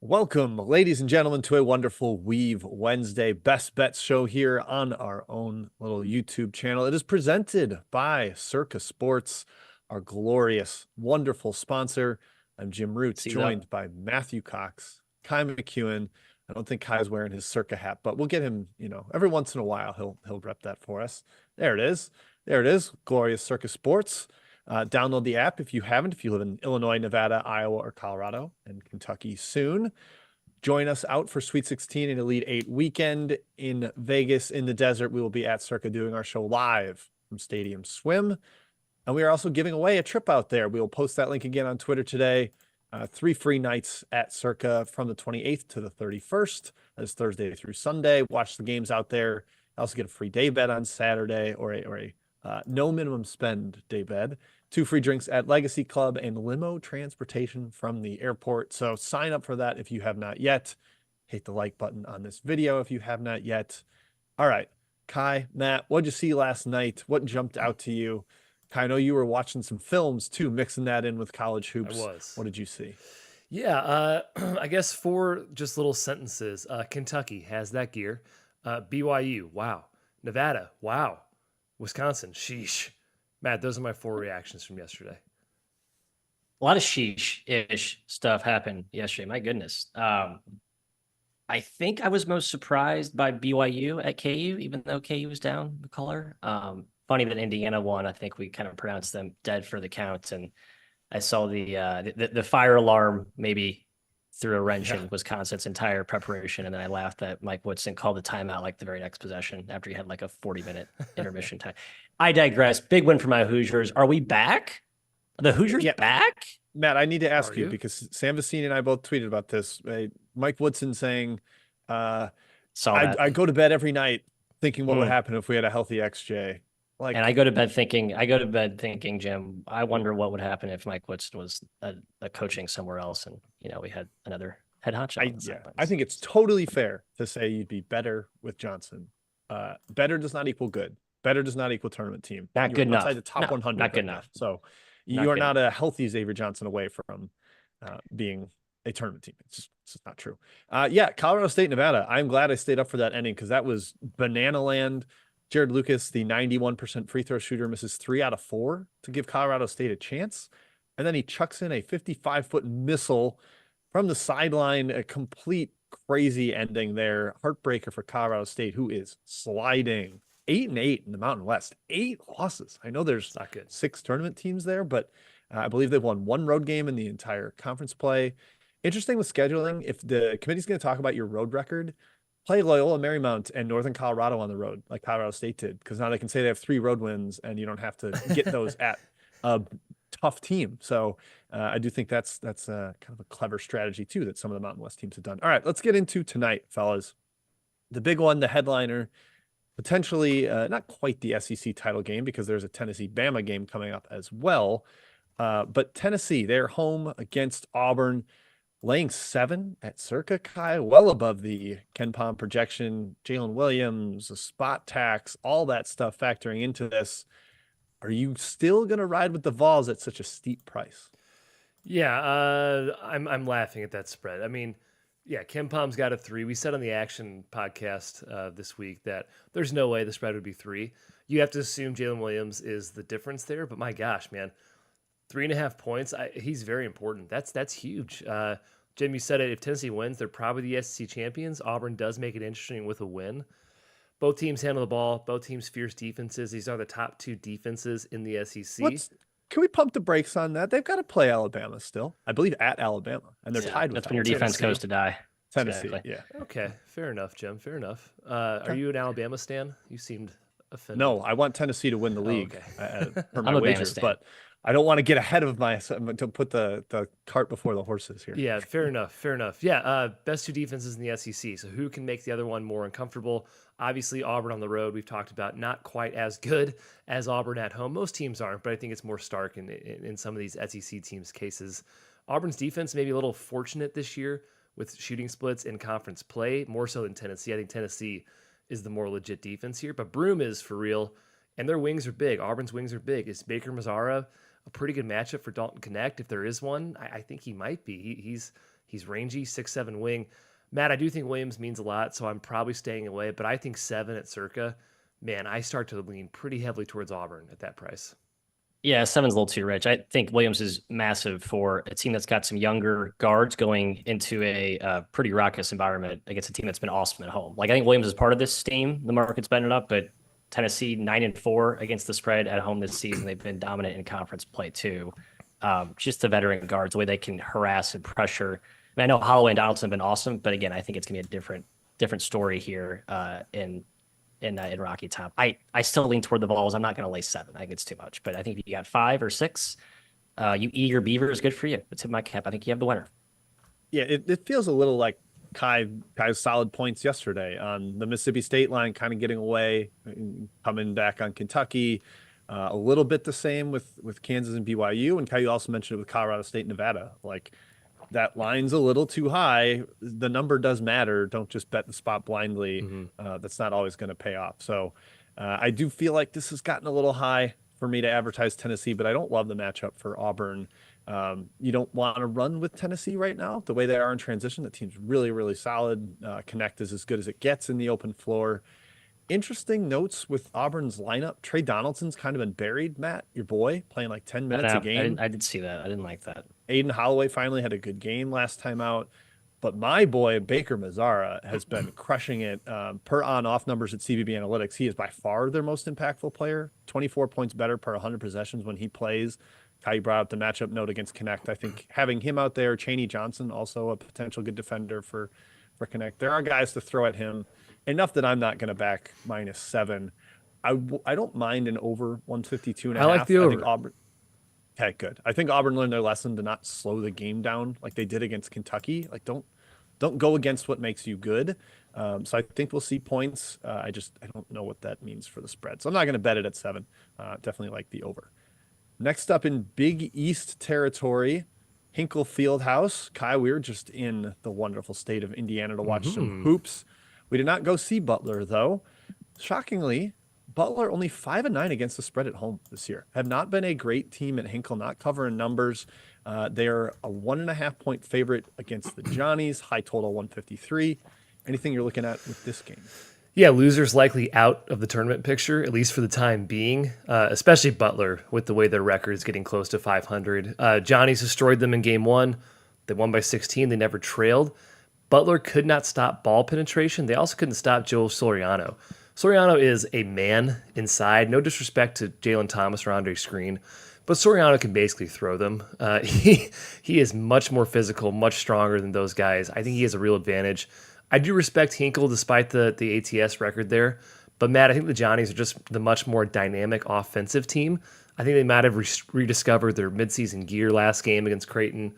Welcome, ladies and gentlemen, to a wonderful Weave Wednesday Best Bets show here on our own little YouTube channel. It is presented by Circa Sports, our glorious, wonderful sponsor. I'm Jim Root, See joined that? by Matthew Cox, Kai McEwen. I don't think Kai's wearing his Circa hat, but we'll get him, every once in a while he'll rep that for us. There it is. There it is. Glorious Circa Sports. Download the app if you haven't, if you live in Illinois, Nevada, Iowa, or Colorado, and Kentucky soon. Join us out for Sweet 16 and Elite 8 weekend in Vegas in the desert. We will be at Circa doing our show live from Stadium Swim. And we are also giving away a trip out there. We will post that link again on Twitter today. 3 free nights at Circa from the 28th to the 31st. That's Thursday through Sunday. Watch the games out there. Also get a free day bed on Saturday or a no minimum spend day bed. 2 free drinks at Legacy Club and limo transportation from the airport. So sign up for that if you have not yet. Hit the like button on this video if you have not yet. All right, Kai, Matt, what'd you see last night? What jumped out to you? Kai, I know you were watching some films too, mixing that in with college I hoops. was. What did you see? Yeah, I guess 4 just little sentences. Kentucky has that gear. BYU, wow. Nevada, wow. Wisconsin, sheesh. Matt, those are my 4 reactions from yesterday. A lot of sheesh-ish stuff happened yesterday. My goodness. I think I was most surprised by BYU at KU, even though KU was down the color. Funny that Indiana won. I think we kind of pronounced them dead for the count. And I saw the fire alarm maybe threw a wrench in Wisconsin's entire preparation. And then I laughed that Mike Woodson called the timeout like the very next possession after he had like a 40-minute intermission time. I digress. Big win for my Hoosiers. Are we back? The Hoosiers back? Matt, I need to ask you because Sam Vecini and I both tweeted about this. Mike Woodson saying, I go to bed every night thinking what would happen if we had a healthy XJ. And I go to bed thinking, Jim, I wonder what would happen if Mike Woodson was coaching somewhere else and, we had another head honcho. I think it's totally fair to say you'd be better with Johnson. Better does not equal good. Better does not equul tournament team. Not good enough. Outside the top 100. Not good enough. So you are not a healthy Xavier Johnson away from being a tournament team. It's just not true. Colorado State, Nevada. I'm glad I stayed up for that ending because that was banana land. Jared Lucas, the 91% free throw shooter, misses 3 out of 4 to give Colorado State a chance. And then he chucks in a 55-foot missile from the sideline, a complete crazy ending there. Heartbreaker for Colorado State, who is sliding 8-8 in the Mountain West. 8 losses. I know there's not good. 6 tournament teams there, but I believe they've won 1 road game in the entire conference play. Interesting with scheduling. If the committee's going to talk about your road record, play Loyola Marymount and Northern Colorado on the road like Colorado State did, because now they can say they have 3 road wins and you don't have to get those at a tough team. So I do think that's kind of a clever strategy too that some of the Mountain West teams have done. All right, let's get into tonight, fellas. The big one, the headliner, potentially not quite the SEC title game because there's a Tennessee-Bama game coming up as well. But Tennessee, they're home against Auburn. Laying 7 at Circa, Kai, well above the Ken Pom projection. Jalen Williams, a spot tax, all that stuff factoring into this. Are you still going to ride with the Vols at such a steep price? Yeah, I'm laughing at that spread. I mean, Ken Pom's got a 3. We said on the Action podcast this week that there's no way the spread would be 3. You have to assume Jalen Williams is the difference there, but my gosh, man. 3.5 points. He's very important. That's huge. Jim, you said it. If Tennessee wins, they're probably the SEC champions. Auburn does make it interesting with a win. Both teams handle the ball. Both teams fierce defenses. These are the top 2 defenses in the SEC. Can we pump the brakes on that? They've got to play Alabama still. I believe at Alabama, and they're tied with. That's when your defense goes to die. Tennessee, exactly. Yeah. Okay, fair enough, Jim. Fair enough. Are you an Alabama stan? You seemed offended. No, I want Tennessee to win the league for my wager, but I don't want to get ahead of to put the cart before the horses here. Yeah, fair enough. Fair enough. Yeah, best 2 defenses in the SEC. So who can make the other one more uncomfortable? Obviously, Auburn on the road, we've talked about, not quite as good as Auburn at home. Most teams aren't, but I think it's more stark in some of these SEC teams' cases. Auburn's defense may be a little fortunate this year with shooting splits in conference play, more so than Tennessee. I think Tennessee is the more legit defense here, but Broome is for real, and their wings are big. Auburn's wings are big. Is Baker Mazzara a pretty good matchup for Dalton Connect if there is one? I think he might be. He's rangy, 6'7" wing. Matt, I do think Williams means a lot, so I'm probably staying away. But I think 7 at Circa, man, I start to lean pretty heavily towards Auburn at that price. Yeah, 7's a little too rich. I think Williams is massive for a team that's got some younger guards going into a pretty raucous environment against a team that's been awesome at home. Like, I think Williams is part of this team. The market's betting it up, but Tennessee 9-4 against the spread at home this season. They've been dominant in conference play too. Just the veteran guards, the way they can harass and pressure. I know Holloway and Donaldson have been awesome, but again, I think it's gonna be a different story here in Rocky Top. I still lean toward the Vols. I'm not going to lay 7. I think it's too much. But I think if you got 5 or 6, you eager beaver is good for you. It's in my cap. I think you have the winner. Yeah, it feels a little like Kai's solid points yesterday on the Mississippi State line, kind of getting away, coming back on Kentucky. A little bit the same with Kansas and BYU. And Kai, you also mentioned it with Colorado State and Nevada. Like, that line's a little too high. The number does matter. Don't just bet the spot blindly. That's not always going to pay off. So I do feel like this has gotten a little high for me to advertise Tennessee, but I don't love the matchup for Auburn. You don't want to run with Tennessee right now, the way they are in transition. The team's really, really solid. Connect is as good as it gets in the open floor. Interesting notes with Auburn's lineup. Trey Donaldson's kind of been buried, Matt, your boy, playing like 10 minutes a game. I did see that. I didn't like that. Aiden Holloway finally had a good game last time out. But my boy, Baker Mazzara, has been crushing it. Per on-off numbers at CBB Analytics, he is by far their most impactful player. 24 points better per 100 possessions when he plays. Kai brought up the matchup note against Connect. I think having him out there, Chaney Johnson, also a potential good defender for Connect. There are guys to throw at him. Enough that I'm not going to back -7. I don't mind an over 152 and a half. I like the over. I think Auburn. Okay, good. I think Auburn learned their lesson to not slow the game down like they did against Kentucky. Like, don't go against what makes you good. So I think we'll see points. I don't know what that means for the spread. So I'm not going to bet it at 7. Definitely like the over. Next up in Big East territory, Hinkle Fieldhouse. Kai, we were just in the wonderful state of Indiana to watch some hoops. We did not go see Butler, though. Shockingly, Butler only 5-9 against the spread at home this year. Have not been a great team at Hinkle, not covering numbers. They are a 1.5-point favorite against the Johnnies, high total 153. Anything you're looking at with this game? Yeah, losers likely out of the tournament picture, at least for the time being, especially Butler with the way their record is getting close to 500. Johnny's destroyed them in game 1. They won by 16. They never trailed. Butler could not stop ball penetration. They also couldn't stop Joe Soriano. Soriano is a man inside. No disrespect to Jalen Thomas or Andre Screen, but Soriano can basically throw them. He is much more physical, much stronger than those guys. I think he has a real advantage. I do respect Hinkle despite the ATS record there. But, Matt, I think the Johnnies are just the much more dynamic offensive team. I think they might have rediscovered their midseason gear last game against Creighton.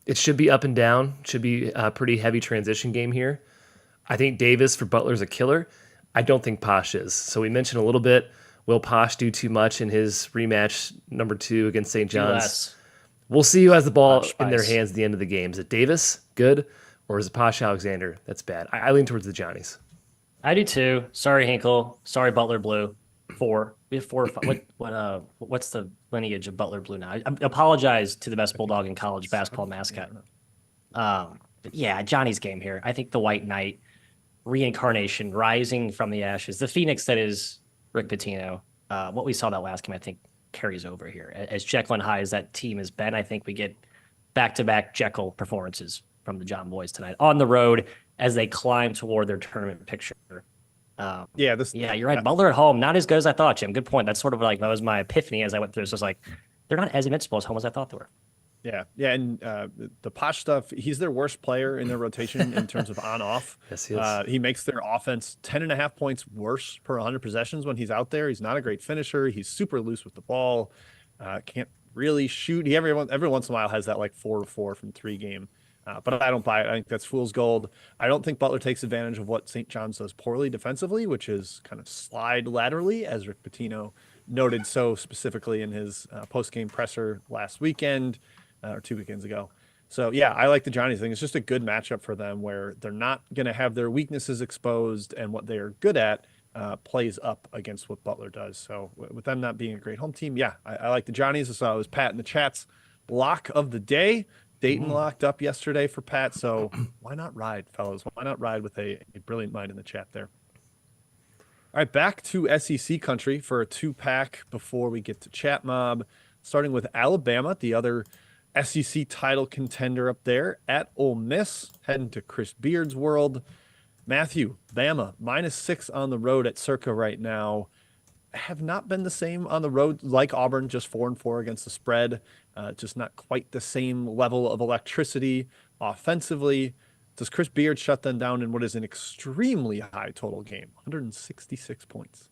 It should be up and down. Should be a pretty heavy transition game here. I think Davis for Butler is a killer. I don't think Posh is. So we mentioned a little bit, will Posh do too much in his rematch number 2 against St. John's? We'll see who has the ball in their hands at the end of the game. Is it Davis? Good. Or is it Posh Alexander? That's bad. I lean towards the Johnnies. I do too. Sorry, Hinkle. Sorry, Butler Blue. 4. We have 4 or 5. What's the lineage of Butler Blue now? I apologize to the best Bulldog in college basketball mascot. But yeah, Johnny's game here. I think the White Knight reincarnation, rising from the ashes, the phoenix that is Rick Pitino. What we saw that last game, I think, carries over here. As Jekyll and Hyde as that team has been, I think we get back-to-back Jekyll performances from the John Boys tonight on the road as they climb toward their tournament picture. You're right. Butler at home, not as good as I thought, Jim. Good point. That's sort of like, that was my epiphany as I went through this. It was like, they're not as invincible as home as I thought they were. Yeah, and the Posh stuff, he's their worst player in their rotation in terms of on-off. Yes, he is. He makes their offense 10.5 points worse per 100 possessions when he's out there. He's not a great finisher. He's super loose with the ball. Can't really shoot. He every once in a while has that like 4-4 from 3 game. But I don't buy it. I think that's fool's gold. I don't think Butler takes advantage of what St. John's does poorly defensively, which is kind of slide laterally, as Rick Pitino noted so specifically in his post-game presser last weekend or 2 weekends ago. So, yeah, I like the Johnnies. I think it's just a good matchup for them where they're not going to have their weaknesses exposed, and what they are good at plays up against what Butler does. So with them not being a great home team, yeah, I like the Johnnies. I saw it was Pat in the chats. Lock of the day. Dayton locked up yesterday for Pat, so why not ride, fellas? Why not ride with a brilliant mind in the chat there? All right, back to SEC country for a two-pack before we get to Chat Mob, starting with Alabama, the other SEC title contender up there, at Ole Miss, heading to Chris Beard's world. Matthew, Bama, -6 on the road at Circa right now. Have not been the same on the road, like Auburn, just 4-4 against the spread. Just not quite the same level of electricity offensively. Does Chris Beard shut them down in what is an extremely high total game? 166 points.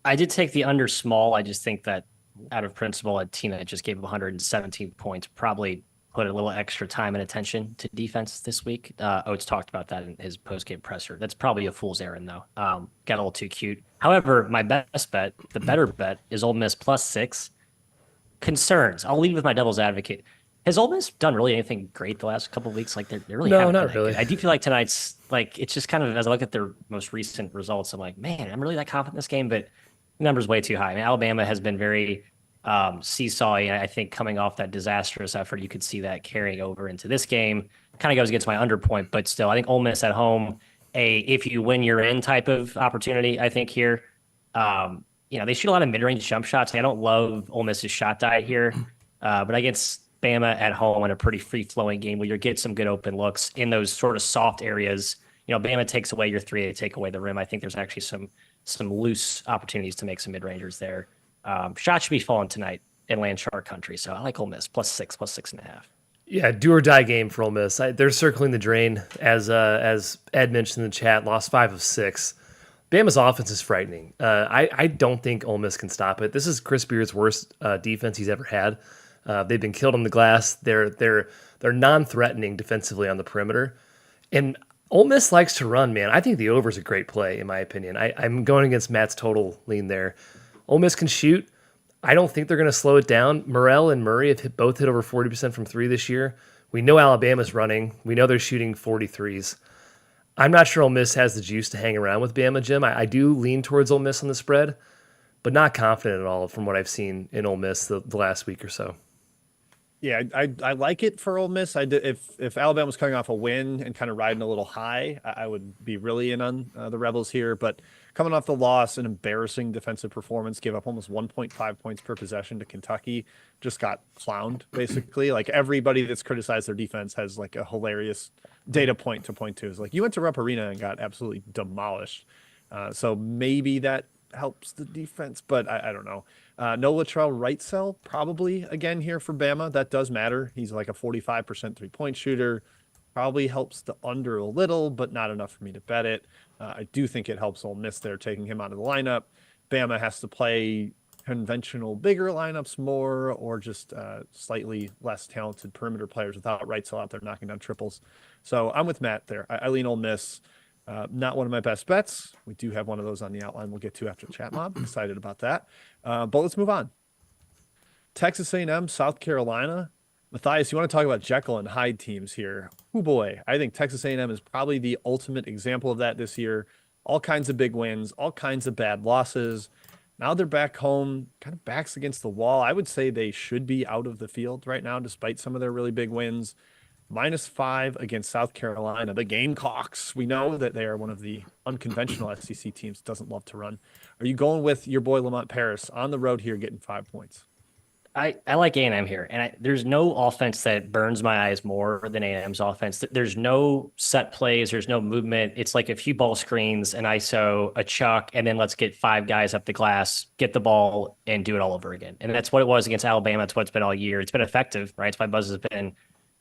I did take the under small. I just think that out of principle, a team that just gave up 117 points probably put a little extra time and attention to defense this week. Oates talked about that in his post-game presser. That's probably a fool's errand, though. Got a little too cute. However, my best bet, the better bet, is Ole Miss +6. Concerns. I'll lead with my devil's advocate. Has Ole Miss done really anything great the last couple of weeks? Like they really haven't. No, not really. I do feel like tonight's it's just kind of, as I look at their most recent results, I'm like, man, I'm really that confident in this game, but the number's way too high. I mean, Alabama has been very seesawy. I think coming off that disastrous effort, you could see that carrying over into this game. Kind of goes against my under point, but still, I think Ole Miss at home, if you win, you're in type of opportunity. I think here, they shoot a lot of mid-range jump shots. I don't love Ole Miss's shot diet here, but against Bama at home in a pretty free-flowing game where you get some good open looks in those sort of soft areas. Bama takes away your three, they take away the rim. I think there's actually some loose opportunities to make some mid-rangers there. Shots should be falling tonight in Landshark country, so I like Ole Miss +6, +6.5. Yeah, do or die game for Ole Miss. They're circling the drain, as Ed mentioned in the chat. Lost 5 of 6. Bama's offense is frightening. I don't think Ole Miss can stop it. This is Chris Beard's worst defense he's ever had. They've been killed on the glass. They're non-threatening defensively on the perimeter, and Ole Miss likes to run. Man, I think the over is a great play in my opinion. I'm going against Matt's total lean there. Ole Miss can shoot. I don't think they're going to slow it down. Morrell and Murray have both hit over 40% from three this year. We know Alabama's running. We know they're shooting 43s. I'm not sure Ole Miss has the juice to hang around with Bama, Jim. I do lean towards Ole Miss on the spread, but not confident at all from what I've seen in Ole Miss the last week or so. Yeah, I like it for Ole Miss. If Alabama was coming off a win and kind of riding a little high, I would be really in on the Rebels here. But coming off the loss, an embarrassing defensive performance, gave up almost 1.5 points per possession to Kentucky, just got clowned basically. Like everybody that's criticized their defense has like a hilarious data point to point to. It's like you went to Rupp Arena and got absolutely demolished. So maybe that helps the defense, but I don't know. No Latrell Wrightsell probably again here for Bama. That does matter. He's like a 45% 3-point shooter. Probably helps the under a little, but not enough for me to bet it. I do think it helps Ole Miss there, taking him out of the lineup. Bama has to play conventional bigger lineups more, or just slightly less talented perimeter players without Wrightsell out there knocking down triples. So I'm with Matt there. I lean Ole Miss. Not one of my best bets. We do have one of those on the outline we'll get to after Chat Mob. Excited about that. But let's move on. Texas A&M, South Carolina. Matthias, you want to talk about Jekyll and Hyde teams here? Oh boy, I think Texas A&M is probably the ultimate example of that this year. All kinds of big wins, all kinds of bad losses. Now they're back home, kind of backs against the wall. I would say they should be out of the field right now, despite some of their really big wins. -5 against South Carolina. The Gamecocks, we know that they are one of the unconventional SEC teams, doesn't love to run. Are you going with your boy Lamont Paris on the road here getting 5 points? I like A&M here, and there's no offense that burns my eyes more than A&M's offense. There's no set plays. There's no movement. It's like a few ball screens, an ISO, a chuck, and then let's get 5 guys up the glass, get the ball, and do it all over again. And that's what it was against Alabama. That's what it's been all year. It's been effective, right? It's why Buzz has been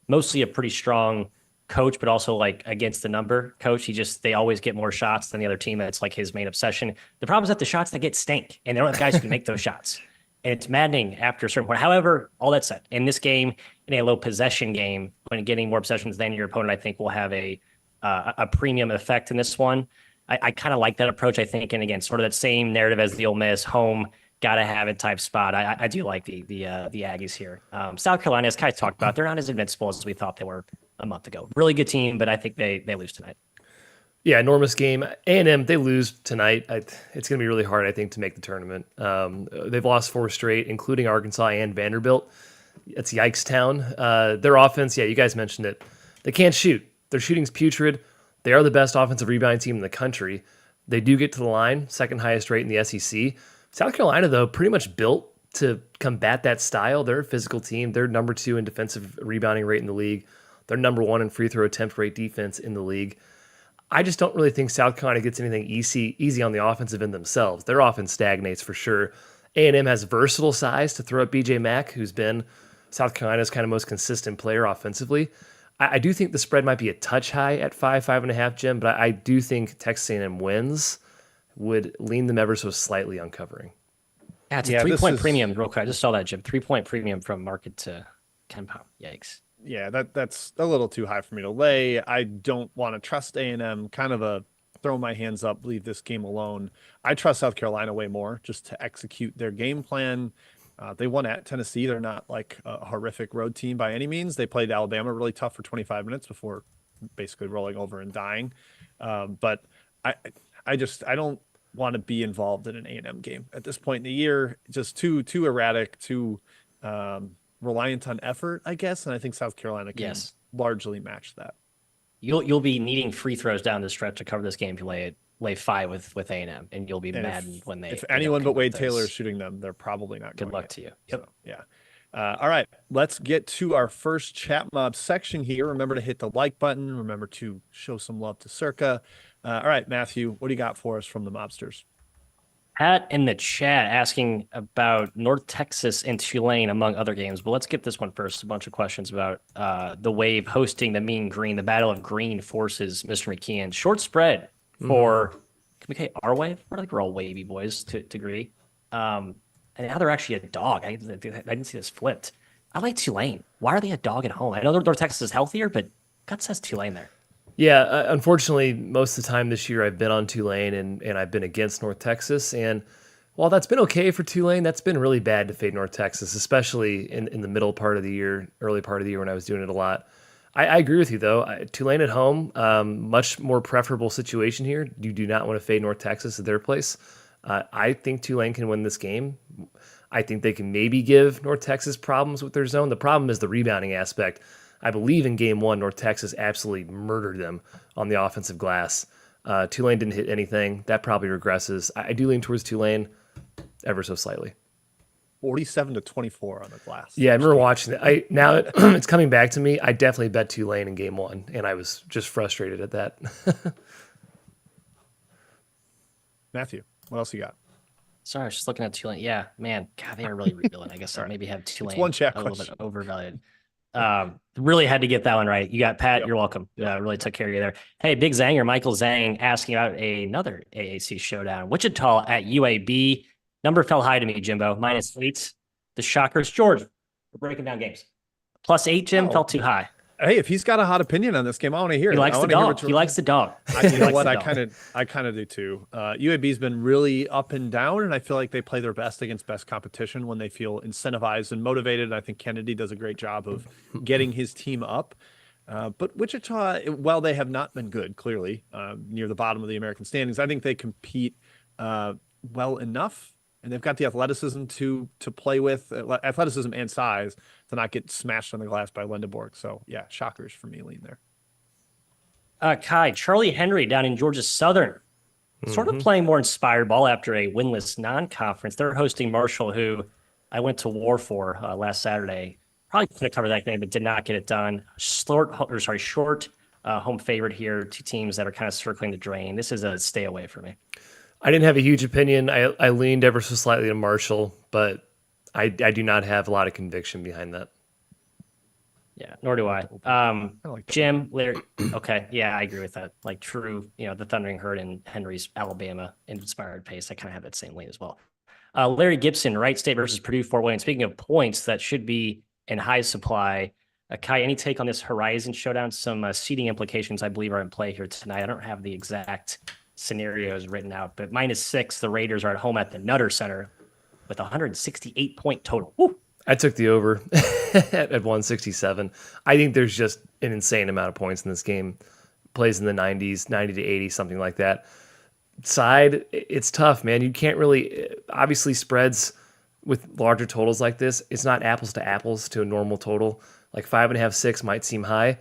mostly a pretty strong coach, but also like against the number coach. They always get more shots than the other team. That's like his main obsession. The problem is that the shots that get stink, and they don't have guys who can make those shots. And it's maddening after a certain point. However, all that said, in this game, in a low possession game, when getting more possessions than your opponent, I think will have a premium effect in this one. I kind of like that approach, I think. And again, sort of that same narrative as the Ole Miss home, gotta have it type spot. I do like the Aggies here. South Carolina, as Kai talked about, they're not as invincible as we thought they were a month ago. Really good team, but I think they lose tonight. Yeah, enormous game. A&M, they lose tonight. It's going to be really hard, I think, to make the tournament. They've lost 4 straight, including Arkansas and Vanderbilt. it's Yikes Town. Their offense, yeah, you guys mentioned it. They can't shoot. Their shooting's putrid. They are the best offensive rebounding team in the country. They do get to the line, second highest rate in the SEC. South Carolina, though, pretty much built to combat that style. They're a physical team. They're number 2 in defensive rebounding rate in the league. They're number 1 in free throw attempt rate defense in the league. I just don't really think South Carolina gets anything easy on the offensive end themselves. Their offense stagnates for sure. A&M has versatile size to throw at B.J. Mack, who's been South Carolina's kind of most consistent player offensively. I do think the spread might be a touch high at 5.5, Jim, but I do think Texas A&M wins would lean them ever so slightly on covering. Yeah, it's a 3-point premium, real quick. I just saw that, Jim. 3-point premium from market to KenPom. Yikes. Yeah, that's a little too high for me to lay. I don't want to trust A&M. Kind of a throw my hands up, leave this game alone. I trust South Carolina way more just to execute their game plan. They won at Tennessee. They're not like a horrific road team by any means. They played Alabama really tough for 25 minutes before basically rolling over and dying. But I don't want to be involved in an A&M game at this point in the year. Just too erratic, too reliant on effort, I guess. And I think South Carolina can largely match that. You'll be needing free throws down the stretch to cover this game if you lay 5 with A&M, and you'll be maddened when if anyone but Wade Taylor is shooting them, they're probably not. Good luck to you. Yep. So, yeah. All right, let's get to our first chat mob section here. Remember to hit the like button. Remember to show some love to Circa. All right, Matthew, what do you got for us from the mobsters? Pat in the chat asking about North Texas and Tulane, among other games. But let's get this one first. A bunch of questions about the Wave hosting the Mean Green. The Battle of Green forces Mr. McKeon. Short spread for, can we say our Wave? I think we're all wavy boys to degree. And now they're actually a dog. I didn't see this flipped. I like Tulane. Why are they a dog at home? I know North Texas is healthier, but gut says Tulane there. Yeah, unfortunately, most of the time this year I've been on Tulane and I've been against North Texas. And while that's been okay for Tulane, that's been really bad to fade North Texas, especially in the middle part of the year, early part of the year when I was doing it a lot. I agree with you, though. Tulane at home, much more preferable situation here. You do not want to fade North Texas at their place. I think Tulane can win this game. I think they can maybe give North Texas problems with their zone. The problem is the rebounding aspect. I believe in game 1, North Texas absolutely murdered them on the offensive glass. Tulane didn't hit anything. That probably regresses. I do lean towards Tulane ever so slightly. 47-24 on the glass. Yeah, I remember watching it. Now it's coming back to me. I definitely bet Tulane in game 1, and I was just frustrated at that. Matthew, what else you got? Sorry, I was just looking at Tulane. Yeah, man, God, they are really rebuilding. I guess I maybe have Tulane one chat a little bit overvalued. Really had to get that one right. You got Pat. Yep. You're welcome. Really took care of you there. Hey, Big Zanger, Michael Zhang asking about another AAC showdown. Wichita at UAB. Number fell high to me, Jimbo. -8. The Shockers. George, we're breaking down games. +8, Jim, felt too high. Hey, if he's got a hot opinion on this game, I want to hear it. He likes the dog. He likes the dog. You know what? I kind of do too. UAB's been really up and down, and I feel like they play their best against best competition when they feel incentivized and motivated. I think Kennedy does a great job of getting his team up. But Wichita, while they have not been good, clearly near the bottom of the American standings, I think they compete well enough. And they've got the athleticism to play with, athleticism and size, to not get smashed on the glass by Lendeborg. So, yeah, Shockers for me, lean there. Kai, Charlie Henry down in Georgia Southern, sort of playing more inspired ball after a winless non-conference. They're hosting Marshall, who I went to war for last Saturday. Probably could have covered that game, but did not get it done. Short home favorite here. 2 teams that are kind of circling the drain. This is a stay away for me. I didn't have a huge opinion. I leaned ever so slightly to Marshall, but I do not have a lot of conviction behind that. Yeah, nor do I. Jim, Larry. Okay, yeah, I agree with that. Like true, the Thundering Herd and Henry's Alabama inspired pace. I kind of have that same lean as well. Larry Gibson, Wright State versus Purdue, Fort Wayne. Speaking of points that should be in high supply, Kai, any take on this Horizon showdown? Some seeding implications, I believe, are in play here tonight. I don't have the exact scenarios written out, but -6, the Raiders are at home at the Nutter Center with 168 point total. Woo. I took the over at 167. I think there's just an insane amount of points in this game. Plays in the 90s, 90 to 80, something like that. Side, it's tough, man. You can't really, obviously spreads with larger totals like this, it's not apples to apples to a normal total. Like 5.5, 6 might seem high.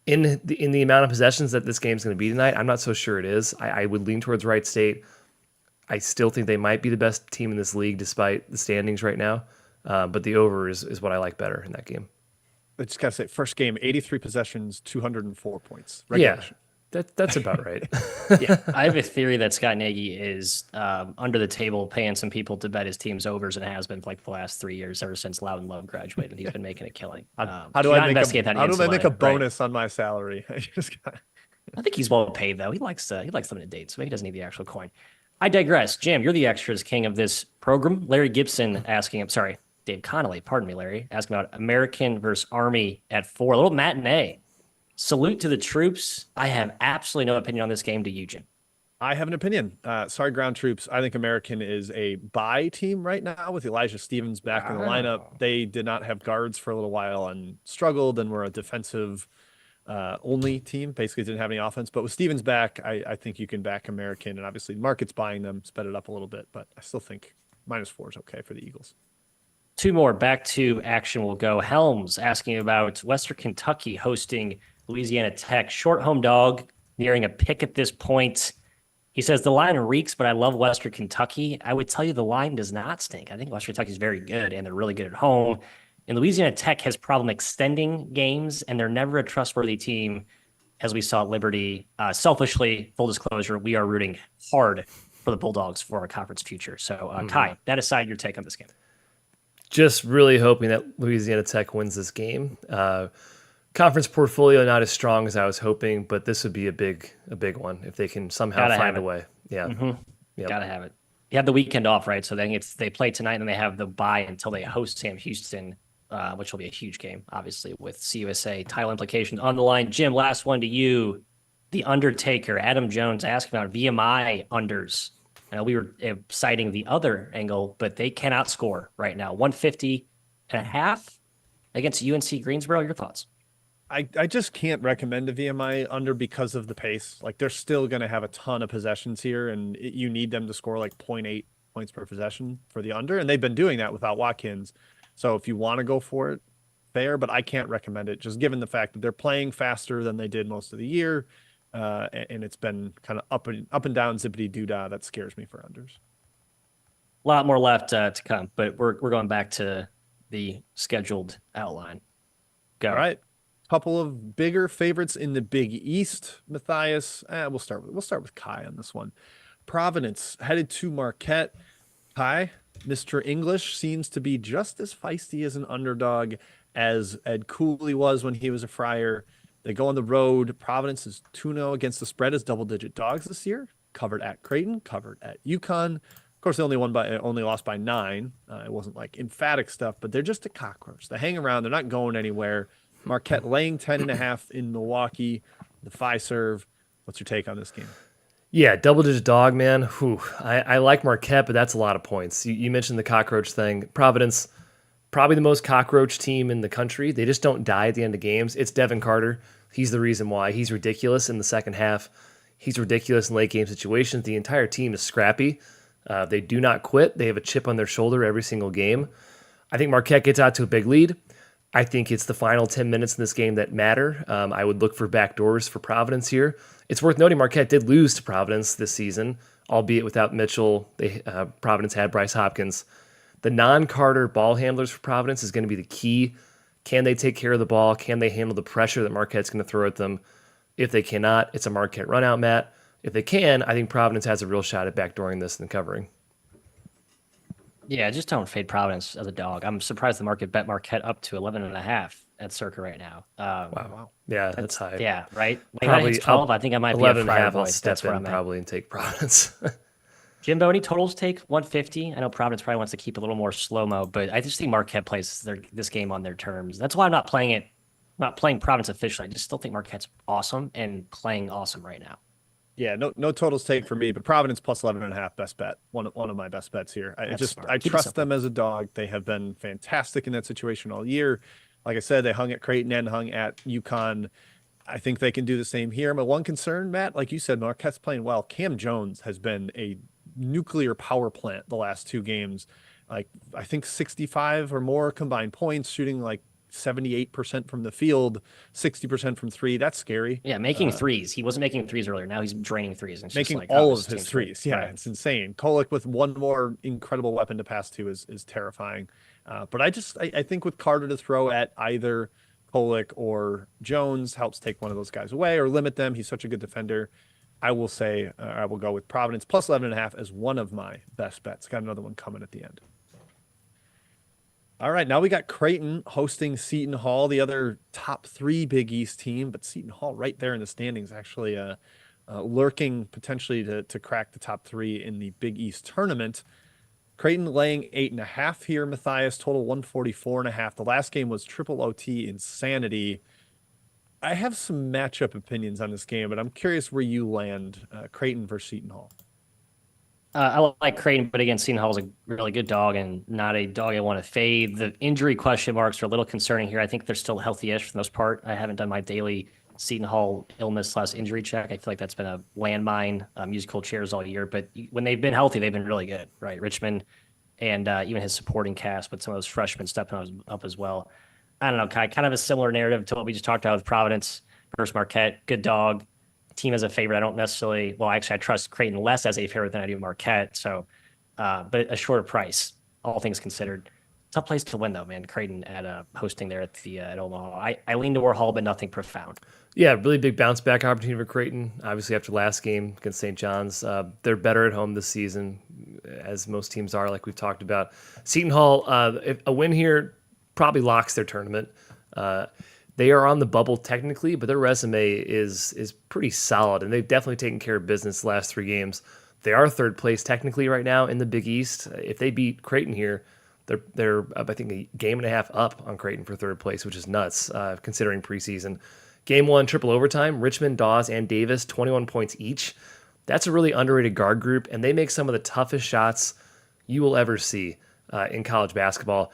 In the amount of possessions that this game's going to be tonight, I'm not so sure it is. I would lean towards Wright State. I still think they might be the best team in this league despite the standings right now. But the over is what I like better in that game. I just got to say, first game, 83 possessions, 204 points. Regulation. Yeah, that's about right. Yeah, I have a theory that Scott Nagy is under the table paying some people to bet his team's overs, and has been for like the last 3 years, ever since Loudon Love graduated. He's been making a killing. How do I make a bonus on my salary? I think he's well paid though. He likes limited dates, so maybe he doesn't need the actual coin. I digress. Jim, you're the extras king of this program. Larry Gibson Dave Connolly, pardon me, Larry, asking about American versus Army at 4. A little matinee. Salute to the troops. I have absolutely no opinion on this game. To you, Jim. I have an opinion. Sorry, ground troops. I think American is a bye team right now with Elijah Stevens back in the lineup. They did not have guards for a little while and struggled and were a defensive only team. Basically didn't have any offense. But with Stevens back, I think you can back American. And obviously the market's buying them, sped it up a little bit. But I still think -4 is okay for the Eagles. 2 more back to action will go. Helms asking about Western Kentucky hosting Louisiana Tech. Short home dog, nearing a pick at this point. He says the line reeks, but I love Western Kentucky. I would tell you the line does not stink. I think Western Kentucky is very good, and they're really good at home. And Louisiana Tech has problem extending games, and they're never a trustworthy team, as we saw at Liberty. Selfishly, full disclosure, we are rooting hard for the Bulldogs for our conference future. So, Kai, that aside, your take on this game. Just really hoping that Louisiana Tech wins this game. Conference portfolio not as strong as I was hoping, but this would be a big one if they can somehow find a way. Yeah, Yep. Gotta have it. You have the weekend off, right? So then they play tonight, and then they have the bye until they host Sam Houston, which will be a huge game, obviously, with CUSA title implications on the line. Jim, last one to you. The Undertaker, Adam Jones, asking about VMI unders. We were citing the other angle, but they cannot score right now. 150.5 against UNC Greensboro. Your thoughts? I just can't recommend a VMI under because of the pace. Like, they're still going to have a ton of possessions here, and you need them to score like 0.8 points per possession for the under. And they've been doing that without Watkins. So if you want to go for it, fair, but I can't recommend it just given the fact that they're playing faster than they did most of the year. And it's been kind of up and down zippity doodah. That scares me for unders. A lot more left to come, but we're going back to the scheduled outline. Go. All right. Couple of bigger favorites in the Big East, Matthias. We'll start with Kai on this one. Providence headed to Marquette. Kai, Mr. English, seems to be just as feisty as an underdog as Ed Cooley was when he was a Friar. They go on the road. Providence is 2-0 against the spread as double-digit dogs this year. Covered at Creighton, covered at UConn. Of course, they only lost by 9. It wasn't like emphatic stuff, but they're just a cockroach. They hang around. They're not going anywhere. Marquette laying 10.5 in Milwaukee. The Fiserv. What's your take on this game? Yeah, double-digit dog, man. Whew. I like Marquette, but that's a lot of points. You mentioned the cockroach thing. Providence, probably the most cockroach team in the country. They just don't die at the end of games. It's Devin Carter. He's the reason why. He's ridiculous in the second half. He's ridiculous in late game situations. The entire team is scrappy. They do not quit. They have a chip on their shoulder every single game. I think Marquette gets out to a big lead. I think it's the final 10 minutes in this game that matter. I would look for backdoors for Providence here. It's worth noting Marquette did lose to Providence this season, albeit without Mitchell. Providence had Bryce Hopkins. The non-Carter ball handlers for Providence is going to be the key. Can they take care of the ball? Can they handle the pressure that Marquette's going to throw at them? If they cannot, it's a Marquette run-out, Matt. If they can, I think Providence has a real shot at backdooring this and covering. Yeah, just don't fade Providence as a dog. I'm surprised the market bet Marquette up to 11.5 at Circa right now. Wow. Yeah, that's high. Yeah, right? Probably 12. I think I might be 11.5. I'll boy. step where in I'm at. probably and take Providence. Jimbo, any totals take 150? I know Providence probably wants to keep a little more slow-mo, but I just think Marquette plays this game on their terms. That's why I'm not playing it. I'm not playing Providence officially. I just still think Marquette's awesome and playing awesome right now. Yeah, no totals take for me, but Providence plus 11.5 best bet. One of my best bets here. I trust them as a dog. They have been fantastic in that situation all year. Like I said, they hung at Creighton and hung at UConn. I think they can do the same here. My one concern, Matt, like you said, Marquette's playing well. Cam Jones has been a nuclear power plant the last 2 games. like I think 65 or more combined points, shooting like 78% from the field, 60% from three. That's scary. Yeah, making threes. He wasn't making threes earlier. Now he's draining threes. And it's Making just like, all oh, of this his team's great. threes. Yeah, Right. it's insane. Kolek with one more incredible weapon to pass to is terrifying. But I think with Carter to throw at either Kolek or Jones helps take one of those guys away or limit them. He's such a good defender. I will say I will go with Providence plus 11.5 as one of my best bets. Got another one coming at the end. All right, now we got Creighton hosting Seton Hall, the other top 3 Big East team, but Seton Hall right there in the standings, actually lurking potentially to crack the top 3 in the Big East tournament. Creighton laying 8.5 here, Matthias, total 144.5. The last game was triple OT insanity. I have some matchup opinions on this game, but I'm curious where you land, Creighton versus Seton Hall. I like Creighton, but again, Seton Hall's a really good dog and not a dog I want to fade. The injury question marks are a little concerning here. I think they're still healthy-ish for the most part. I haven't done my daily Seton Hall illness/injury check. I feel like that's been a landmine, musical chairs all year. But when they've been healthy, they've been really good, right? Richmond and even his supporting cast, but some of those freshmen stepping up as well. I don't know, Kai, kind of a similar narrative to what we just talked about with Providence versus Marquette. Good dog. Team as a favorite. I don't necessarily, well, actually, I trust Creighton less as a favorite than I do Marquette. So, but a shorter price, all things considered. Tough place to win, though, man. Creighton at hosting there at Omaha. I lean to Warhol, but nothing profound. Yeah, really big bounce back opportunity for Creighton. Obviously, after last game against St. John's, they're better at home this season, as most teams are, like we've talked about. Seton Hall, if a win here probably locks their tournament. They are on the bubble technically, but their resume is pretty solid, and they've definitely taken care of business the last 3 games. They are 3rd place technically right now in the Big East. If they beat Creighton here, they're I think a game and a half up on Creighton for 3rd place, which is nuts considering preseason. Game 1, triple overtime. Richmond, Dawes, and Davis, 21 points each. That's a really underrated guard group, and they make some of the toughest shots you will ever see in college basketball.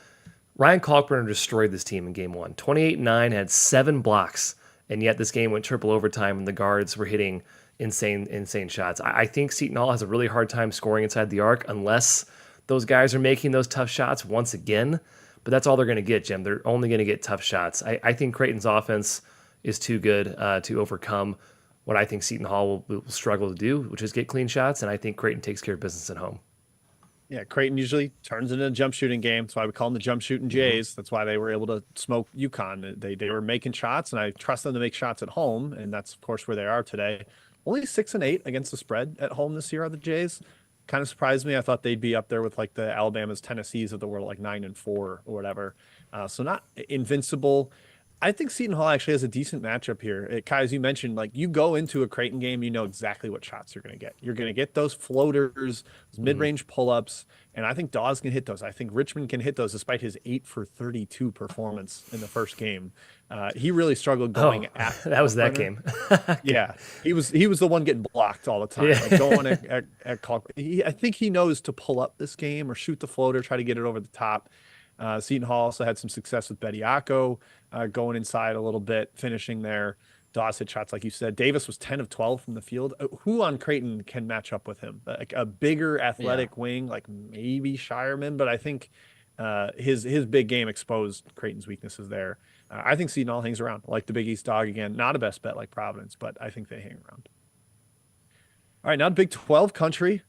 Ryan Kalkbrenner destroyed this team in game 1. 28-9, had 7 blocks, and yet this game went triple overtime and the guards were hitting insane shots. I think Seton Hall has a really hard time scoring inside the arc unless those guys are making those tough shots once again, but that's all they're going to get, Jim. They're only going to get tough shots. I think Creighton's offense is too good to overcome what I think Seton Hall will struggle to do, which is get clean shots, and I think Creighton takes care of business at home. Yeah, Creighton usually turns into a jump shooting game. That's why we call them the jump shooting Jays. That's why they were able to smoke UConn. They were making shots, and I trust them to make shots at home, and that's of course where they are today. Only 6-8 against the spread at home this year are the Jays. Kind of surprised me. I thought they'd be up there with like the Alabamas, Tennessees of the world, like 9-4 or whatever. So not invincible. I think Seton Hall actually has a decent matchup here. Kai, as you mentioned, like you go into a Creighton game, you know exactly what shots you're going to get. You're going to get those floaters, those mid-range pull-ups, and I think Dawes can hit those. I think Richmond can hit those despite his 8 for 32 performance in the first game. He really struggled going at that was that game. Yeah, he was the one getting blocked all the time. Yeah. Like going at I think he knows to pull up this game or shoot the floater, try to get it over the top. Seton Hall also had some success with Bediako going inside a little bit, finishing there. Dawes hit shots, like you said. Davis was 10 of 12 from the field. Who on Creighton can match up with him? Like a bigger athletic wing, like maybe Shireman, but I think his big game exposed Creighton's weaknesses there. I think Seton Hall hangs around. I like the Big East dog again. Not a best bet like Providence, but I think they hang around. All right, now Big 12 country.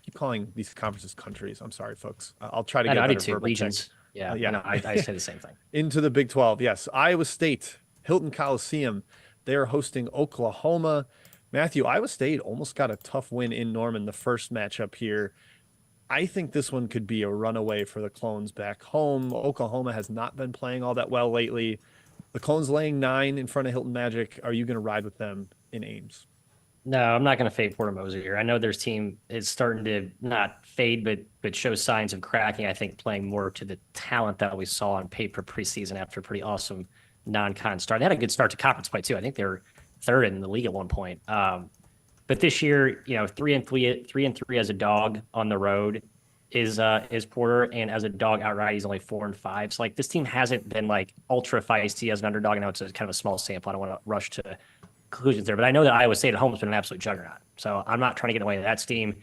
Keep calling these conferences countries. I'm sorry, folks. I'll try to get I better do too. verbal Regions. check. Yeah, Yeah. no, I say the same thing. Into the Big 12. Yes. Iowa State, Hilton Coliseum. They are hosting Oklahoma. Matthew, Iowa State almost got a tough win in Norman the first matchup here. I think this one could be a runaway for the Clones back home. Oklahoma has not been playing all that well lately. The Clones laying 9 in front of Hilton Magic. Are you going to ride with them in Ames? No, I'm not going to fade Porter Moser here. I know their team is starting to not fade, but show signs of cracking. I think playing more to the talent that we saw on paper preseason after a pretty awesome non-con start. They had a good start to conference play too. I think they were 3rd in the league at one point. But this year, 3-3 as a dog on the road is Porter, and as a dog outright, he's only 4-5. So like this team hasn't been like ultra feisty as an underdog. I know it's kind of a small sample. I don't want to rush to conclusions there, but I know that Iowa State at home has been an absolute juggernaut. So I'm not trying to get away with that steam.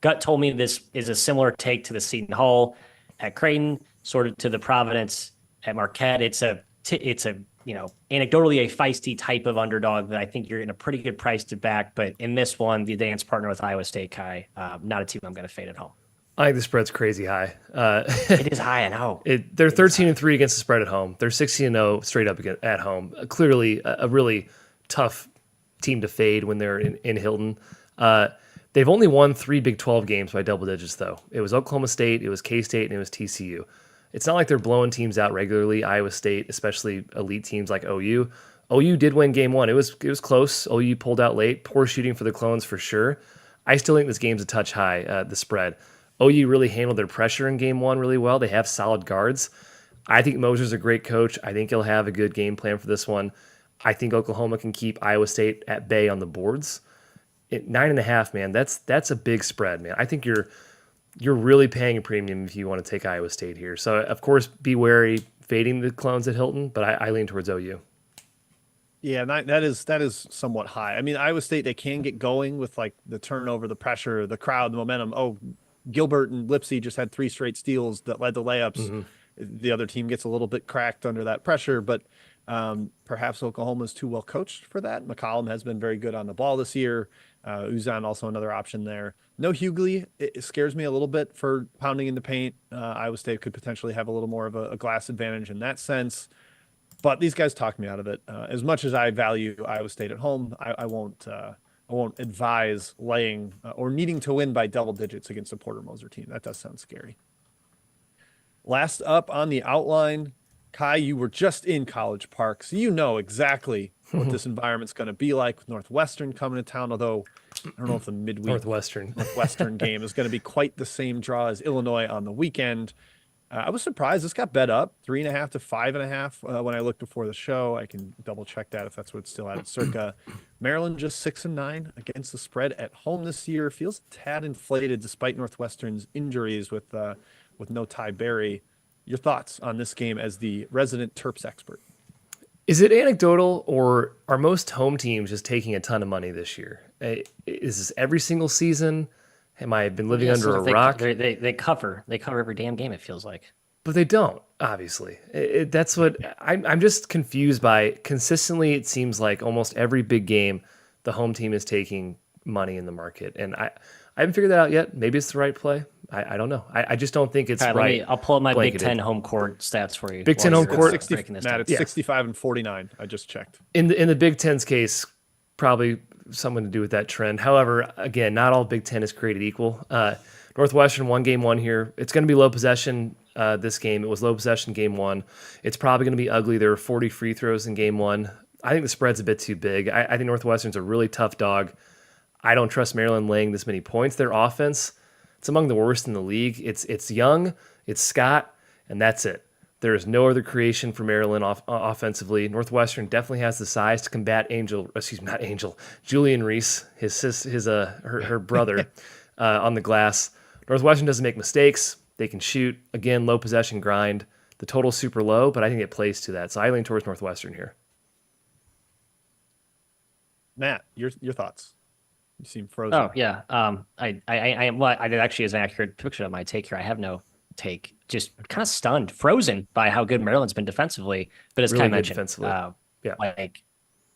Gut told me this is a similar take to the Seton Hall at Creighton, sort of to the Providence at Marquette. It's a anecdotally a feisty type of underdog that I think you're in a pretty good price to back. But in this one, the dance partner with Iowa State, Kai, not a team I'm going to fade at home. I think the spread's crazy high. It is high, I know. They're 13-3 against the spread at home. They're 16-0 straight up at home. Clearly, a really tough team to fade when they're in Hilton. They've only won 3 Big 12 games by double digits, though. It was Oklahoma State, it was K-State, and it was TCU. It's not like they're blowing teams out regularly. Iowa State, especially elite teams like OU. OU did win game 1. It was close. OU pulled out late. Poor shooting for the Clones for sure. I still think this game's a touch high, the spread. OU really handled their pressure in game 1 really well. They have solid guards. I think Moser's a great coach. I think he'll have a good game plan for this one. I think Oklahoma can keep Iowa State at bay on the boards. 9.5, man, that's a big spread, man. I think you're really paying a premium if you want to take Iowa State here. So, of course, be wary fading the Clones at Hilton, but I lean towards OU. Yeah, that is somewhat high. I mean, Iowa State, they can get going with like the turnover, the pressure, the crowd, the momentum. Oh, Gilbert and Lipsy just had 3 straight steals that led to layups. Mm-hmm. The other team gets a little bit cracked under that pressure, but perhaps Oklahoma's too well coached for that. McCollum has been very good on the ball this year. Uzan also another option there. No Hughley. It scares me a little bit for pounding in the paint. Iowa State could potentially have a little more of a glass advantage in that sense. But these guys talked me out of it. As much as I value Iowa State at home, I won't advise laying or needing to win by double digits against a Porter Moser team. That does sound scary. Last up on the outline, Kai, you were just in College Park, so you know exactly what this environment's going to be like with Northwestern coming to town, although I don't know if the midweek Northwestern game is going to be quite the same draw as Illinois on the weekend. I was surprised this got bet up 3.5 to 5.5 when I looked before the show. I can double check that if that's what it's still at Circa. Maryland just 6-9 against the spread at home this year. Feels a tad inflated despite Northwestern's injuries with no Ty Berry. Your thoughts on this game as the resident Terps expert? Is it anecdotal, or are most home teams just taking a ton of money this year? Is this every single season? Am I been living under a rock? They cover every damn game, it feels like. But they don't, obviously. That's what I'm just confused by. Consistently, it seems like almost every big game, the home team is taking money in the market. And I haven't figured that out yet. Maybe it's the right play. I don't know. I just don't think it's right. I'll pull up my blanketed. Big Ten home court stats for you. Big Ten home court. It's 65-49. I just checked. In the Big Ten's case, probably something to do with that trend. However, again, not all Big Ten is created equal. Northwestern won game 1 here. It's going to be low possession this game. It was low possession game 1. It's probably going to be ugly. There were 40 free throws in game 1. I think the spread's a bit too big. I think Northwestern's a really tough dog. I don't trust Maryland laying this many points. Their offense, it's among the worst in the league. It's Young, it's Scott, and that's it. There is no other creation for Maryland offensively. Northwestern definitely has the size to combat Julian Reese, her brother, on the glass. Northwestern doesn't make mistakes. They can shoot. Again, low possession grind. The total's super low, but I think it plays to that. So I lean towards Northwestern here. Matt, your thoughts? You seem frozen. Oh yeah. I am. Well, I did actually as an accurate picture of my take here. I have no take. Just kind of stunned, frozen by how good Maryland's been defensively. But as Really Kai good mentioned, defensively. Yeah. like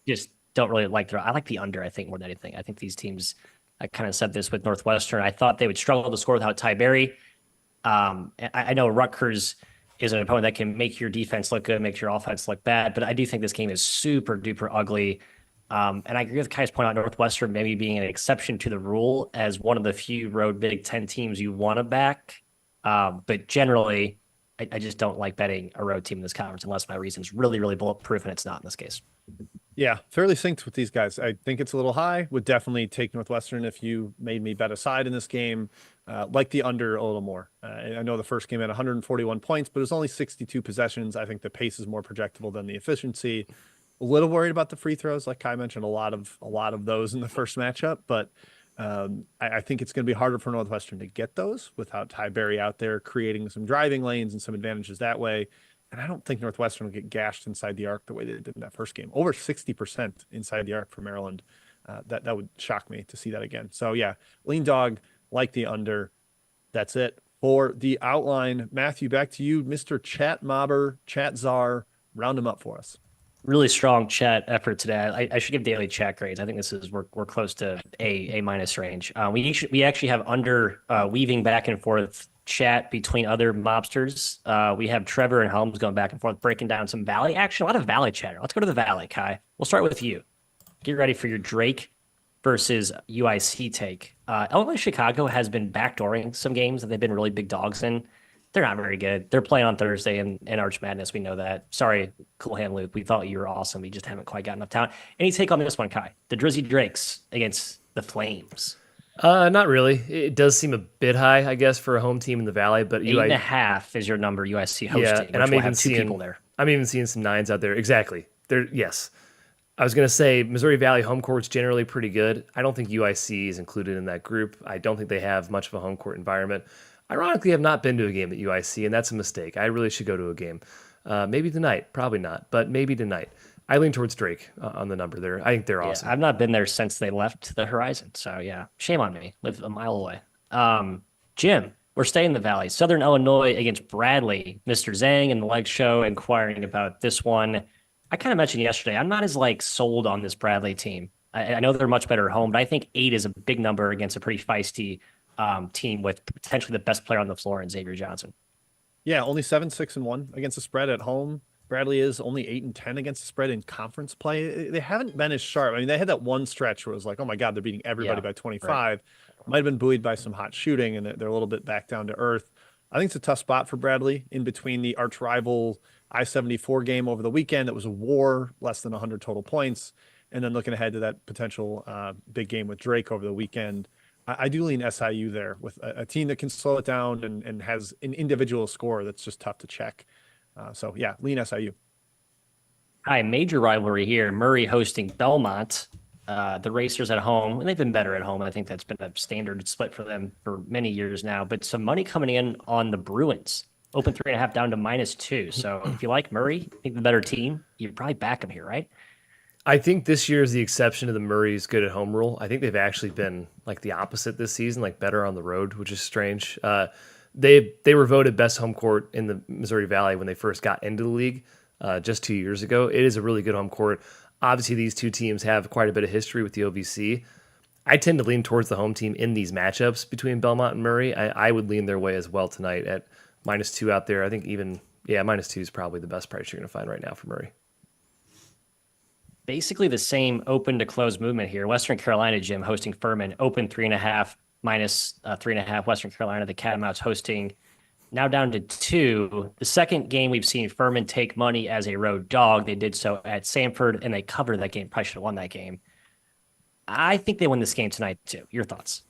just don't really like I like the under. I think more than anything. I think these teams. I kind of said this with Northwestern. I thought they would struggle to score without Ty Berry. I know Rutgers is an opponent that can make your defense look good, make your offense look bad. But I do think this game is super duper ugly. And I agree with Kai's point on Northwestern maybe being an exception to the rule as one of the few road Big Ten teams you want to back. But generally, I just don't like betting a road team in this conference unless my reason's really, really bulletproof, and it's not in this case. Yeah, fairly synced with these guys. I think it's a little high. Would definitely take Northwestern if you made me bet a side in this game. Like the under a little more. I know the first game had 141 points, but it was only 62 possessions. I think the pace is more projectable than the efficiency. A little worried about the free throws, like Kai mentioned, a lot of those in the first matchup. But I think it's going to be harder for Northwestern to get those without Ty Berry out there creating some driving lanes and some advantages that way. And I don't think Northwestern will get gashed inside the arc the way they did in that first game. Over 60% inside the arc for Maryland. That would shock me to see that again. So yeah, lean dog, like the under. That's it for the outline. Matthew, back to you, Mr. Chat Mobber, Chat Czar. Round them up for us. Really strong chat effort today. I should give daily chat grades. I think we're close to A minus range. We actually have under weaving back and forth chat between other mobsters. We have Trevor and Helms going back and forth, breaking down some Valley action. A lot of Valley chatter. Let's go to the Valley, Kai. We'll start with you. Get ready for your Drake versus UIC take. Illinois Chicago has been backdooring some games that they've been really big dogs in. They're not very good. They're playing on Thursday in Arch Madness. We know that. Sorry, Cool Hand Luke. We thought you were awesome. We just haven't quite got enough talent. Any take on this one, Kai? The Drizzy Drakes against the Flames. Not really. It does seem a bit high, I guess, for a home team in the Valley. But 8.5 is your number. USC hosting. Yeah, and I'm even two people there. I'm even seeing some 9s out there. Exactly. Yes. I was going to say Missouri Valley home court's generally pretty good. I don't think UIC is included in that group. I don't think they have much of a home court environment. Ironically, I've not been to a game at UIC, and that's a mistake. I really should go to a game. Maybe tonight. Probably not, but maybe tonight. I lean towards Drake on the number there. I think they're awesome. I've not been there since they left the Horizon. So, yeah, shame on me. Live a mile away. Jim, we're staying in the Valley. Southern Illinois against Bradley. Mr. Zhang and the Leg Show inquiring about this one. I kind of mentioned yesterday, I'm not as sold on this Bradley team. I know they're much better at home, but I think 8 is a big number against a pretty feisty team with potentially the best player on the floor in Xavier Johnson. Yeah, only 7-6-1 against the spread at home. Bradley is only 8-10 against the spread in conference play. They haven't been as sharp. I mean, they had that one stretch where it was like, oh my God, they're beating everybody by 25. Right. Might have been buoyed by some hot shooting, and they're a little bit back down to earth. I think it's a tough spot for Bradley in between the arch rival I-74 game over the weekend. That was a war, less than 100 total points. And then looking ahead to that potential big game with Drake over the weekend. I do lean SIU there with a team that can slow it down and has an individual score that's just tough to check. So, yeah, lean SIU. Hi, major rivalry here. Murray hosting Belmont. The Racers at home, and they've been better at home. I think that's been a standard split for them for many years now. But some money coming in on the Bruins. Open 3.5 down to -2. So if you like Murray, I think the better team, you'd probably back them here, right? I think this year is the exception to the Murray's good at home rule. I think they've actually been the opposite this season, better on the road, which is strange. They were voted best home court in the Missouri Valley when they first got into the league just 2 years ago. It is a really good home court. Obviously, these two teams have quite a bit of history with the OVC. I tend to lean towards the home team in these matchups between Belmont and Murray. I would lean their way as well tonight at -2 out there. I think -2 is probably the best price you're going to find right now for Murray. Basically the same open to close movement here. Western Carolina, Jim, hosting Furman. Open 3.5, -3.5. Western Carolina, the Catamounts hosting. Now down to 2. The second game we've seen Furman take money as a road dog. They did so at Samford, and they covered that game. Probably should have won that game. I think they win this game tonight, too. Your thoughts?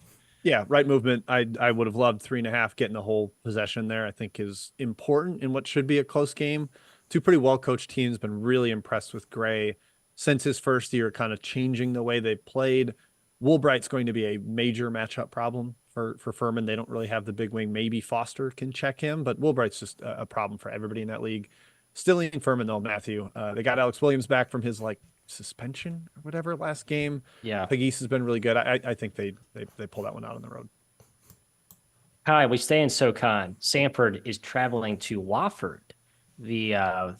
Yeah, right movement. I would have loved 3.5. Getting the whole possession there, I think, is important in what should be a close game. Two pretty well-coached teams. Been really impressed with Gray since his first year, kind of changing the way they played. Woolbright's going to be a major matchup problem for Furman. They don't really have the big wing. Maybe Foster can check him, but Woolbright's just a problem for everybody in that league. Still in Furman, though, Matthew. They got Alex Williams back from his suspension or whatever last game. Yeah. Pegues has been really good. I think they pull that one out on the road. Hi, we stay in SoCon. Samford is traveling to Wofford. The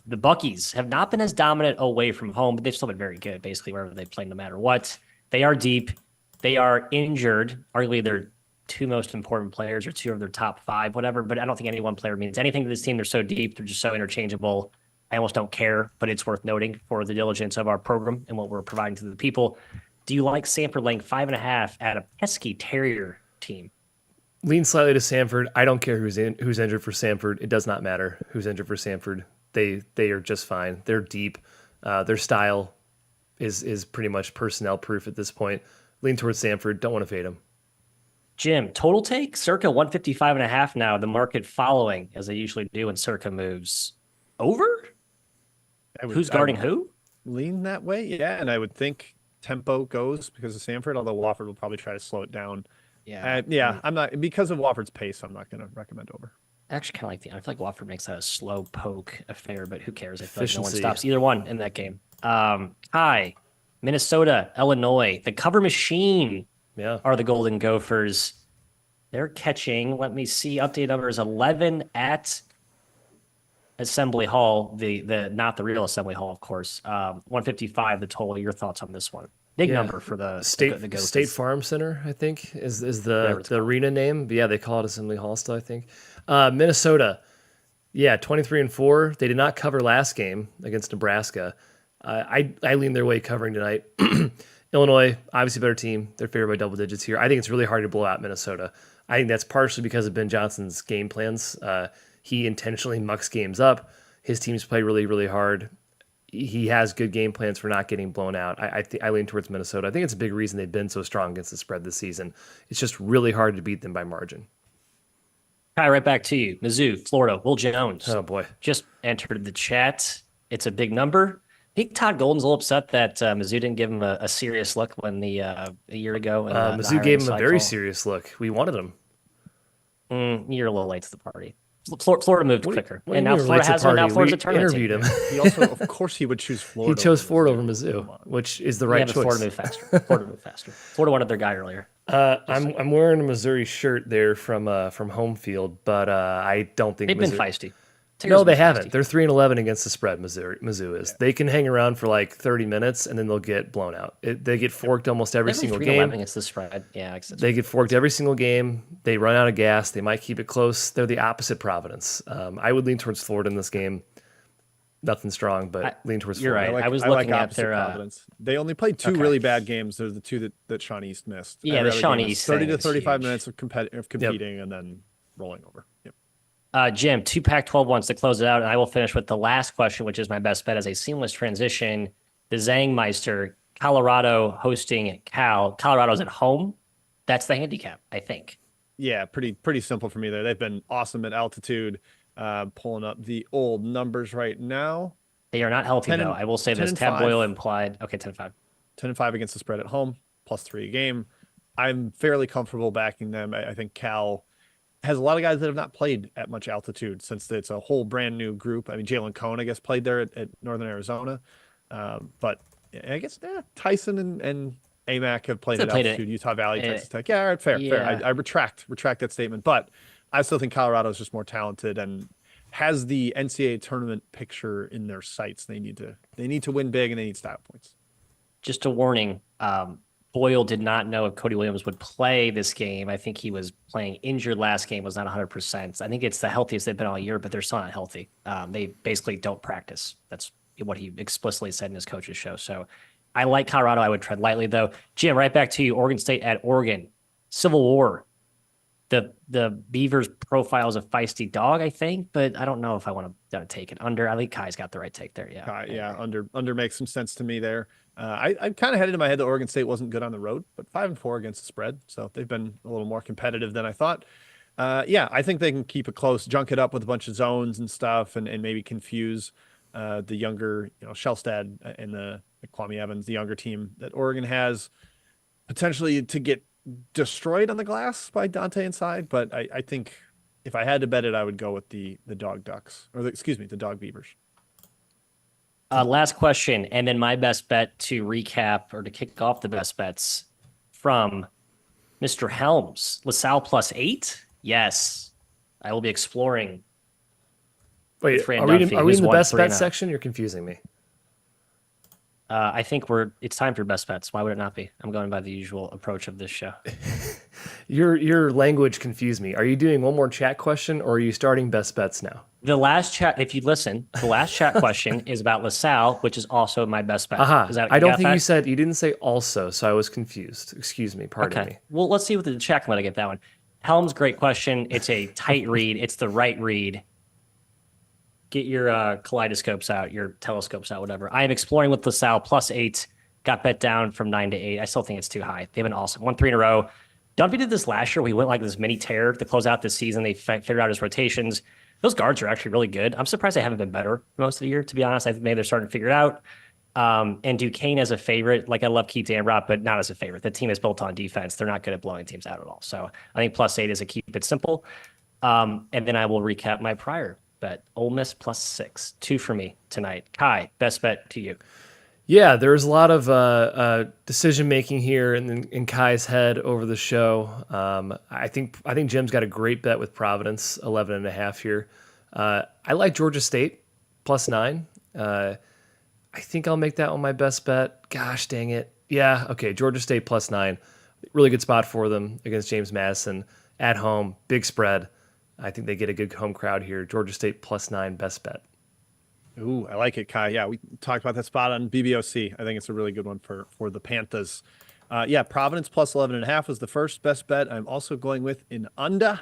Buckies have not been as dominant away from home, but they've still been very good, basically, wherever they play, no matter what. They are deep. They are injured. Arguably, their 2 most important players or 2 of their top 5, whatever. But I don't think any one player means anything to this team. They're so deep. They're just so interchangeable. I almost don't care, but it's worth noting for the diligence of our program and what we're providing to the people. Do you like Samford laying 5.5 at a pesky Terrier team? Lean slightly to Samford. I don't care who's injured for Samford. It does not matter who's injured for Samford. They are just fine. They're deep. Their style is pretty much personnel proof at this point. Lean towards Samford. Don't want to fade them. Jim, total take Circa 155.5 now. The market following, as they usually do when Circa moves over. Who's guarding who? Lean that way, yeah. And I would think tempo goes because of Samford, although Wofford will probably try to slow it down. Yeah. I'm not, because of Wofford's pace, I'm not going to recommend over. I actually kind of I feel like Wofford makes that a slow poke affair, but who cares? I feel like no one stops either one in that game. Hi, Minnesota, Illinois, the cover machine are the Golden Gophers. They're catching, let me see, update number is 11 at Assembly Hall, the not the real Assembly Hall, of course. 155 the total. Your thoughts on this one? Big number for the State Farm Center, I think, is the arena name. But yeah, they call it Assembly Hall still, I think. Minnesota, 23-4. They did not cover last game against Nebraska. I lean their way covering tonight. Illinois, obviously better team. They're favored by double digits here. I think it's really hard to blow out Minnesota. I think that's partially because of Ben Johnson's game plans. He intentionally mucks games up. His teams play really, really hard. He has good game plans for not getting blown out. I lean towards Minnesota. I think it's a big reason they've been so strong against the spread this season. It's just really hard to beat them by margin. Kai, right back to you. Mizzou, Florida, Will Jones. Oh, boy. Just entered the chat. It's a big number. I think Todd Golden's a little upset that Mizzou didn't give him a serious look when a year ago. Mizzou gave him a very serious look. We wanted him. You're a little late to the party. Florida moved quicker. And now Florida has one. Now Florida's a tournament interviewed him. He also, of course, he would choose Florida. He chose Florida over Mizzou, which is the right choice. Florida moved faster. Florida wanted their guy earlier. I'm wearing a Missouri shirt there from home field, but I don't think they've been feisty. No, they haven't. They're 3-11 against the spread. Mizzou is. Yeah. They can hang around for like 30 minutes and then they'll get blown out. They get forked almost every single game. Against the spread. Yeah, they get forked every single game. They run out of gas. They might keep it close. They're the opposite Providence. I would lean towards Florida in this game. Nothing strong, but lean towards Florida. You're right. I was looking at their Providence. They only played two really bad games. There's the two that Sean East missed. Yeah, the Sean East 30 to 35 minutes of competing and then rolling over. Yep. Jim, 2 Pac-12 ones to close it out, and I will finish with the last question, which is my best bet as a seamless transition. The Zangmeister, Colorado hosting Cal. Colorado's at home. That's the handicap, I think. Yeah, pretty simple for me there. They've been awesome at altitude. Pulling up the old numbers right now. They are not healthy, though. I will say this. Tab Boyle implied. Okay, 10-5. 10-5 against the spread at home, +3 a game. I'm fairly comfortable backing them. I think Cal has a lot of guys that have not played at much altitude since it's a whole brand new group. I mean, Jalen Cohn, I guess, played there at Northern Arizona. But I guess Tyson and AMAC have played at altitude. Utah Valley, Texas Tech. Yeah, all right, fair. I retract that statement. But I still think Colorado is just more talented and has the NCAA tournament picture in their sights. They need to win big and they need style points. Just a warning. Boyle did not know if Cody Williams would play this game. I think he was playing injured last game, was not 100%. I think it's the healthiest they've been all year, but they're still not healthy. They basically don't practice. That's what he explicitly said in his coach's show. So I like Colorado. I would tread lightly, though. Jim, right back to you. Oregon State at Oregon. Civil War. The Beavers profile is a feisty dog, I think, but I don't know if I want to take it under. I think Kai's got the right take there. Yeah. Under makes some sense to me there. I kind of had it in my head that Oregon State wasn't good on the road, but 5-4 against the spread. So they've been a little more competitive than I thought. I think they can keep it close, junk it up with a bunch of zones and stuff and maybe confuse the younger, Shellstad and the Kwame Evans, the younger team that Oregon has potentially to get destroyed on the glass by Dante inside. But I think if I had to bet it, I would go with the Dog Ducks the Dog Beavers. Last question, and then my best bet to recap or to kick off the best bets from Mr. Helms. LaSalle +8? Yes. I will be exploring. Wait, are we in the best bet section? You're confusing me. I think it's time for best bets. Why would it not be? I'm going by the usual approach of this show. Your language confused me. Are you doing one more chat question or are you starting best bets now? The last chat, if you listen, the last chat question is about LaSalle, which is also my best bet. I don't think you didn't say also, so I was confused. Excuse me, pardon me. Well, let's see what the chat can let I get that one. Helm's great question. It's a tight read. It's the right read. Get your kaleidoscopes out, your telescopes out, whatever. I am exploring with LaSalle +8. Got bet down from 9 to 8. I still think it's too high. They've been awesome. Won 3 in a row. Dunphy did this last year. We went like this mini tear to close out this season. They figured out his rotations. Those guards are actually really good. I'm surprised they haven't been better most of the year, to be honest. I think maybe they're starting to figure it out. And Duquesne as a favorite, like I love Keith Damrot, but not as a favorite. The team is built on defense. They're not good at blowing teams out at all. So I think +8 is a keep it simple. And then I will recap my prior bet. Ole Miss +6. 2 for me tonight. Kai, best bet to you. Yeah, there was a lot of decision making here in Kai's head over the show. I think Jim's got a great bet with Providence 11.5 here. I like Georgia State +9. I think I'll make that one my best bet. Gosh dang it. Yeah, okay, Georgia State +9. Really good spot for them against James Madison at home. Big spread. I think they get a good home crowd here. Georgia State +9, best bet. Ooh, I like it, Kai. Yeah, we talked about that spot on BBOC. I think it's a really good one for the Panthers. Yeah, Providence +11.5 was the first best bet. I'm also going with an under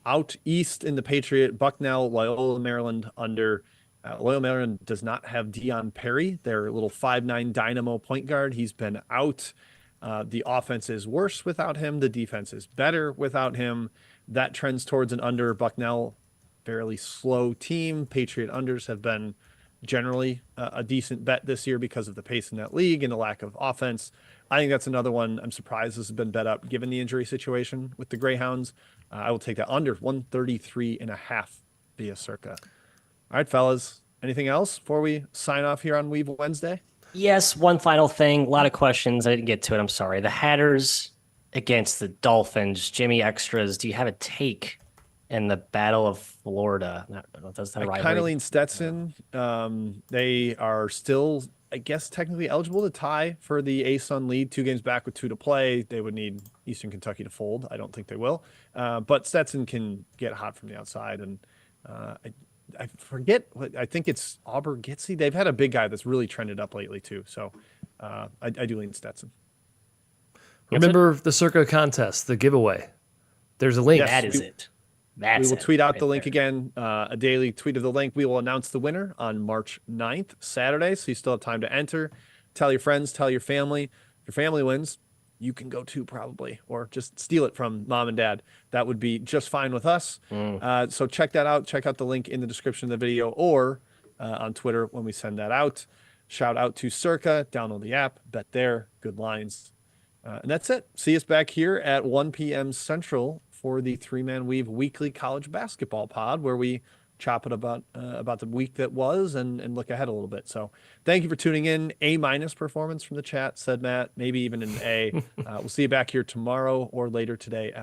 out east in the Patriot Bucknell, Loyola Maryland under. Loyola Maryland does not have Deion Perry, their little 5'9" dynamo point guard. He's been out. The offense is worse without him. The defense is better without him. That trends towards an under. Bucknell, fairly slow team. Patriot unders have been generally a decent bet this year because of the pace in that league and the lack of offense. I think that's another one. I'm surprised this has been bet up given the injury situation with the Greyhounds. I will take that under 133.5 via Circa. All right, fellas. Anything else before we sign off here on Weave Wednesday? Yes, one final thing. A lot of questions. I didn't get to it. I'm sorry. The Hatters against the Dolphins. Jimmy Extras. Do you have a take in the Battle of Florida? I don't know if that's the I right kind of word. lean Stetson. They are still, I guess, technically eligible to tie for the ASUN lead. 2 games back with 2 to play. They would need Eastern Kentucky to fold. I don't think they will. But Stetson can get hot from the outside. And I forget what, I think it's Auburn Gitsy. They've had a big guy that's really trended up lately too. So I do lean Stetson. Remember the Circa contest, the giveaway. There's a link. Yes, That is it. That's we will it tweet out right the link there. again, a daily tweet of the link. We will announce the winner on March 9th, Saturday. So you still have time to enter. Tell your friends, tell your family. If your family wins, you can go too probably, or just steal it from mom and dad. That would be just fine with us. So check that out. Check out the link in the description of the video or on Twitter when we send that out. Shout out to Circa. Download the app. Bet there. Good lines. And that's it. See us back here at 1 p.m. Central for the 3-Man Weave weekly college basketball pod, where we chop it about the week that was and look ahead a little bit. So thank you for tuning in. A- performance from the chat, said Matt, maybe even an A. We'll see you back here tomorrow or later today at